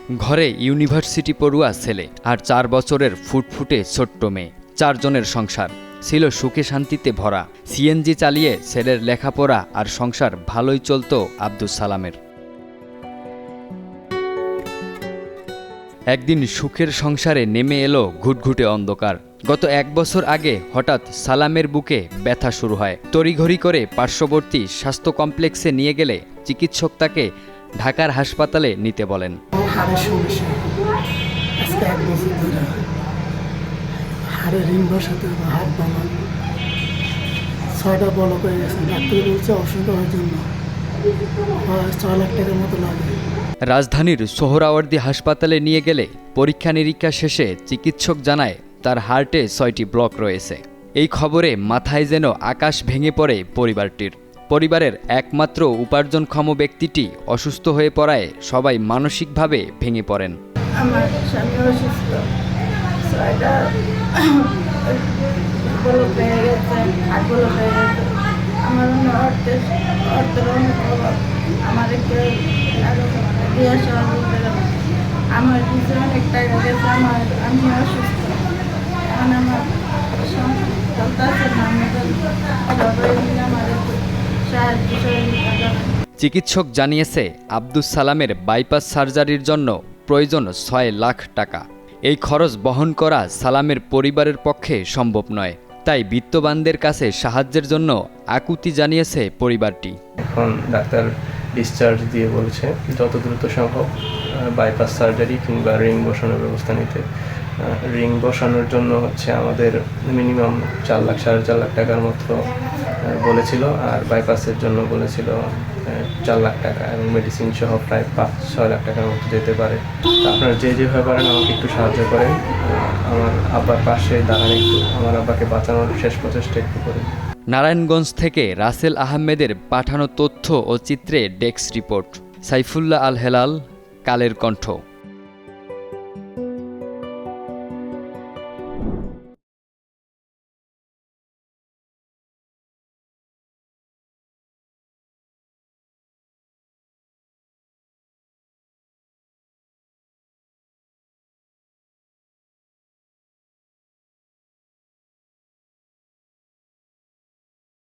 ঘরে ইউনিভার্সিটি পড়ুয়া ছেলে আর 4 বছরের ফুটফুটে ছোট্ট মেয়ে, 4 জনের সংসার ছিল সুখে শান্তিতে ভরা। সিএনজি চালিয়ে ছেলের লেখাপড়া আর সংসার ভালোই চলতো আব্দুস সালামের। একদিন সুখের সংসারে নেমে এলো ঘুটঘুটে অন্ধকার। গত 1 বছর আগে হঠাৎ সালামের বুকে ব্যথা শুরু হয়। তড়িঘড়ি করে পার্শ্ববর্তী স্বাস্থ্য কমপ্লেক্সে নিয়ে গেলে চিকিৎসক তাকে ঢাকার হাসপাতালে নিতে বলেন। হাড়ের সমস্যা আজকে 1 বছর ধরে হাড়ের রিং বসাতে হবে, হাত ভাঙা 6টা বলক হয়ে গেছে। ডাক্তার বলছে অসুস্থ হওয়ার জন্য 6 লাখ টাকার মতো লাগে। রাজধানীর সোহরাওয়ার্দী হাসপাতালে নিয়ে গেলে পরীক্ষা নিরীক্ষা শেষে চিকিৎসক জানায় তার হার্টে 6টি ব্লক রয়েছে। এই খবরে মাথায় যেন আকাশ ভেঙে পড়ে পরিবারটির। পরিবারের একমাত্র উপার্জনক্ষম ব্যক্তিটি অসুস্থ হয়ে পড়ায় সবাই মানসিকভাবে ভেঙে পড়েন। আমার স্বামী অসুস্থ, 6টা বলক হয়ে গেছে, হাত বলক হয়ে গেছে। আমার অর্থের অনেক অভাব। আমার একটু বিয়ে সহযোগিতা করে। আমার পিছনে অনেক টাকা গেছে, আমি অসুস্থ। এখন আমার চলতেছে না, আমার সাহায্য সহযোগিতা করে। চিকিৎসক জানিয়েছে আব্দুস সালামের বাইপাস সার্জারির জন্য প্রয়োজন 6 লাখ টাকা। এই খরচ বহন করা সালামের পরিবারের পক্ষে সম্ভব নয়। তাই বিত্তবানদের কাছে সাহায্যের জন্য আকুতি জানিয়েছে পরিবারটি। এখন ডাক্তার ডিসচার্জ দিয়ে বলছে যত দ্রুত সম্ভব বাইপাস সার্জারি কিংবা রিং বসানোর ব্যবস্থা নিতে। রিং বসানোর জন্য আমাদের মিনিমাম 4 লাখ 4.5 লাখ টাকার মতো বলেছিল, আর বাইপাসের জন্য বলেছিল 4 লাখ টাকা, এবং মেডিসিন সহ প্রায় 5-6 লাখ টাকার মতো যেতে পারে। আপনারা যেভাবে পারেন আমাকে একটু সাহায্য করেন, আমার আব্বার পাশে দাঁড়ান, একটু আমার আব্বাকে বাঁচানোর শেষ প্রচেষ্টা একটু করেন। নারায়ণগঞ্জ থেকে রাসেল আহমেদের পাঠানো তথ্য ও চিত্রে ডেস্ক রিপোর্ট। সাইফুল্লাহ আল হেলাল, কালের কণ্ঠ।